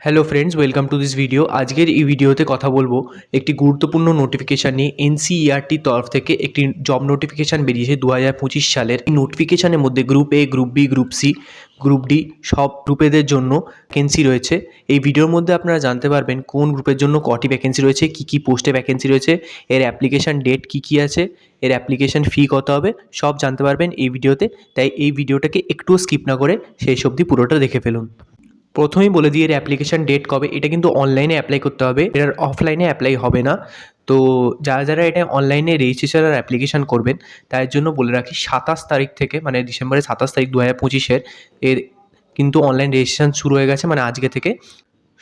Hello friends, welcome to this video. আজকের এই ভিডিওতে কথা বলবো একটি গুরুত্বপূর্ণ নোটিফিকেশান নিয়ে। এনসিইআরটির তরফ থেকে একটি জব নোটিফিকেশান বেরিয়েছে 2025 সালের। এই নোটিফিকেশানের মধ্যে group A, group B, group C, group D সব গ্রুপেদের জন্য ভ্যাকেন্সি রয়েছে। এই ভিডিওর মধ্যে আপনারা জানতে পারবেন কোন গ্রুপের জন্য কটি ভ্যাকেন্সি রয়েছে, কী কী পোস্টে ভ্যাকেন্সি রয়েছে, এর অ্যাপ্লিকেশান ডেট কী কী আছে, এর অ্যাপ্লিকেশান ফি কত হবে, সব জানতে পারবেন এই ভিডিওতে। তাই এই ভিডিওটাকে একটুও স্কিপ না করে শেষ অবধি পুরোটা দেখে ফেলুন। প্রথমেই বলে দিই এর অ্যাপ্লিকেশান ডেট কবে। এটা কিন্তু অনলাইনে অ্যাপ্লাই করতে হবে, এটার অফলাইনে অ্যাপ্লাই হবে না। তো যারা এটা অনলাইনে রেজিস্ট্রেশন আর অ্যাপ্লিকেশান করবেন তার জন্য বলে রাখি 27 তারিখ থেকে, মানে ডিসেম্বরের 27 তারিখ 2025-এর এর কিন্তু অনলাইন রেজিস্ট্রেশন শুরু হয়ে গেছে, মানে আজকে থেকে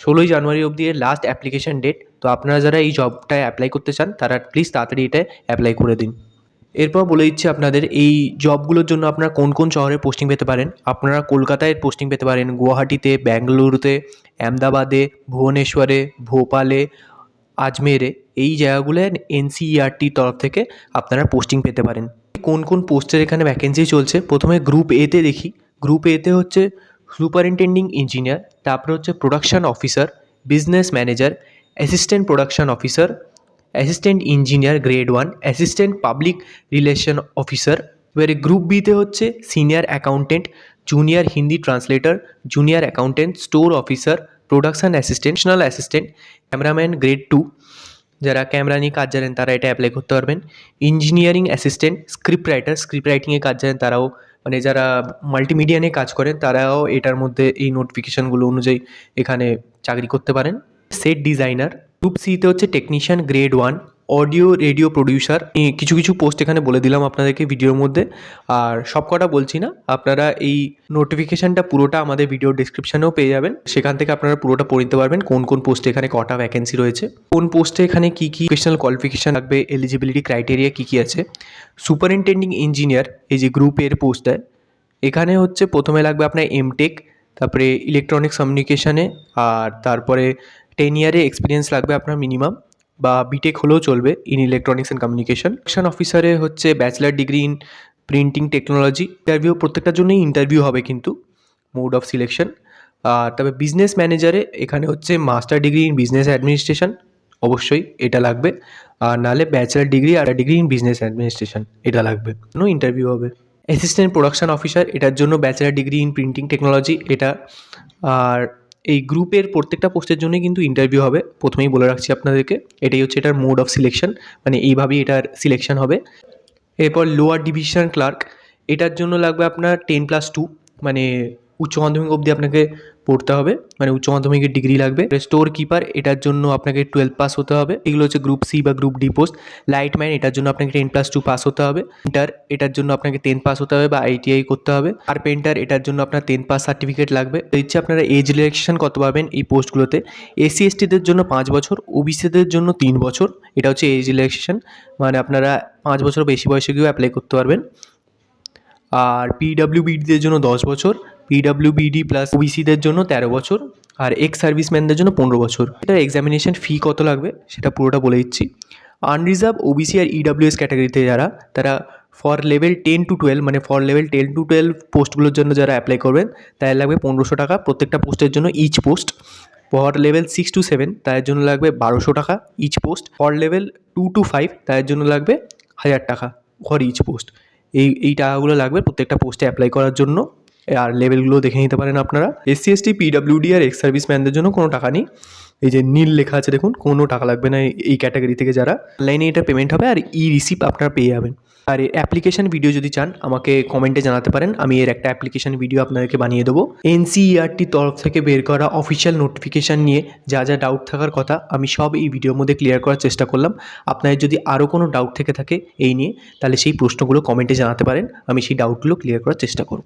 16ই জানুয়ারি অবধি এর লাস্ট অ্যাপ্লিকেশান ডেট। তো আপনারা যারা এই জবটায় অ্যাপ্লাই করতে চান তারা প্লিজ তাড়াতাড়ি এটা অ্যাপ্লাই করে দিন। এরপর বলে দিচ্ছি আপনাদের এই জবগুলোর জন্য আপনারা কোন কোন শহরে পোস্টিং পেতে পারেন। আপনারা কলকাতায় পোস্টিং পেতে পারেন, গুয়াহাটিতে, বেঙ্গালুরুতে, আহমেদাবাদে, ভুবনেশ্বরে, ভোপালে, আজমেরে। এই জায়গাগুলোয় এনসিইআরটির তরফ থেকে আপনারা পোস্টিং পেতে পারেন। কোন কোন পোস্টের এখানে ভ্যাকেন্সি চলছে প্রথমে গ্রুপ এতে দেখি। গ্রুপ এতে হচ্ছে সুপারিনটেন্ডিং ইঞ্জিনিয়ার, তারপরে হচ্ছে production officer, business manager, assistant production officer, assistant engineer grade 1, assistant public relation officer. এবারে গ্রুপ বিতে হচ্ছে senior accountant, junior Hindi translator, junior accountant, store officer, production assistant, professional assistant, cameraman grade 2। যারা camera নিয়ে কাজ জানেন তারা এটা অ্যাপ্লাই করতে পারবেন। Engineering assistant, script writer, script রাইটিংয়ে কাজ জানেন তারাও, মানে যারা মাল্টিমিডিয়া নিয়ে কাজ করেন তারাও এটার মধ্যে এই নোটিফিকেশানগুলো অনুযায়ী এখানে চাকরি করতে পারেন। Set designer. গ্রুপ সিতে হচ্ছে technician grade 1, audio radio producer. কিছু কিছু পোস্ট এখানে বলে দিলাম আপনাদেরকে ভিডিওর মধ্যে, আর সব কটা বলছি না। আপনারা এই নোটিফিকেশানটা পুরোটা আমাদের ভিডিও ডিসক্রিপশানেও পেয়ে যাবেন, সেখান থেকে আপনারা পুরোটা পড়ে নিতে পারবেন কোন কোন পোস্টে এখানে কটা ভ্যাকেন্সি রয়েছে, কোন পোস্টে এখানে কী কী এডুকেশনাল কোয়ালিফিকেশান লাগবে, এলিজিবিলিটি ক্রাইটেরিয়া কী কী আছে। সুপারিনটেন্ডিং ইঞ্জিনিয়ার এই যে গ্রুপ এর পোস্টটায়, এখানে হচ্ছে প্রথমে লাগবে আপনার এমটেক, তারপরে ইলেকট্রনিক্স কমিউনিকেশানে, আর তারপরে 10 ইয়ারে এক্সপিরিয়েন্স লাগবে আপনার মিনিমাম, বা বিটেক হলেও চলবে in electronics and communication. Production অফিসারে হচ্ছে bachelor degree in printing technology. Interview প্রত্যেকটার জন্যই ইন্টারভিউ হবে কিন্তু, মোড অফ সিলেকশন। আর তবে বিজনেস ম্যানেজারে এখানে হচ্ছে master degree in business administration, অবশ্যই এটা লাগবে। আর নাহলে ব্যাচেলার ডিগ্রি আর ডিগ্রি ইন বিজনেস অ্যাডমিনিস্ট্রেশন এটা লাগবে, ইন্টারভিউ হবে। অ্যাসিস্ট্যান্ট প্রোডাকশন অফিসার, এটার জন্য bachelor degree in printing technology এটা। আর এই গ্রুপের প্রত্যেকটা পোস্টের জন্যই কিন্তু ইন্টারভিউ হবে, প্রথমেই বলে রাখছি আপনাদেরকে। এটাই হচ্ছে এটার মোড অফ সিলেকশন, মানে এইভাবেই এটার সিলেকশন হবে। এরপর লোয়ার ডিভিশন ক্লার্ক, এটার জন্য লাগবে আপনার 10+2, মানে উচ্চ মাধ্যমিক অবধি আপনাকে পড়তে হবে, মানে উচ্চ মাধ্যমিকের ডিগ্রি লাগবে। স্টোর কিপার, এটার জন্য আপনাকে 12 পাস হতে হবে। এগুলো হচ্ছে গ্রুপ সি বা গ্রুপ ডি পোস্ট। লাইটম্যান, এটার জন্য আপনাকে 10+2 পাস হতে হবে। পেন্টার, এটার জন্য আপনাকে 10 পাস হতে হবে বা ITI করতে হবে। আর পেন্টার, এটার জন্য আপনার 10 পাস সার্টিফিকেট লাগবে। ইচ্ছে আপনারা এজ রিল্যাক্সেশন কত পাবেন এই পোস্টগুলোতে। SC/STদের জন্য 5 বছর, OBCদের জন্য 3 বছর। এটা হচ্ছে এজ রিল্যাক্সেশন, মানে আপনারা 5 বছর বেশি বয়সে গিয়েও অ্যাপ্লাই করতে পারবেন। আর PWBDদের জন্য 10 বছর, PWBD প্লাস OBCদের জন্য 13 বছর, আর এক্স সার্ভিসম্যানদের জন্য 15 বছর। এটার এক্সামিনেশন ফি কত লাগবে সেটা পুরোটা বলে দিচ্ছি। আনরিজার্ভ, OBC আর EWS ক্যাটাগরিতে যারা, তারা ফর লেভেল 10 to 12, মানে ফর লেভেল 10 to 12 পোস্টগুলোর জন্য যারা অ্যাপ্লাই করবেন তাদের লাগবে 1500 টাকা প্রত্যেকটা পোস্টের জন্য, each post. For level 6 to 7 তাদের জন্য লাগবে 1200 টাকা each post. For level 2 to 5 তাদের জন্য লাগবে 1000 টাকা ফর ইচ পোস্ট। এই টাকাগুলো লাগবে প্রত্যেকটা পোস্টে অ্যাপ্লাই করার জন্য। আর লেভেলগুলো দেখে নিতে পারেন আপনারা। SC/ST, PWD আর এক্স সার্ভিসম্যানদের জন্য কোনো টাকা নেই। এই যে নীল লেখা আছে দেখুন, কোনো টাকা লাগবে না এই ক্যাটাগরি থেকে যারা। অনলাইনে এটা পেমেন্ট হবে আর রিসিপ্ট আপনারা পেয়ে যাবেন। আর এই অ্যাপ্লিকেশান ভিডিও যদি চান আমাকে কমেন্টে জানাতে পারেন, আমি এর একটা অ্যাপ্লিকেশান ভিডিও আপনাদেরকে বানিয়ে দেবো। এনসিইআরটির তরফ থেকে বের করা অফিসিয়াল নোটিফিকেশান নিয়ে যা যা ডাউট থাকার কথা আমি সব এই ভিডিওর মধ্যে ক্লিয়ার করার চেষ্টা করলাম। আপনাদের যদি আরও কোনো ডাউট থেকে থাকে এই নিয়ে, তাহলে সেই প্রশ্নগুলো কমেন্টে জানাতে পারেন, আমি সেই ডাউটগুলো ক্লিয়ার করার চেষ্টা করব।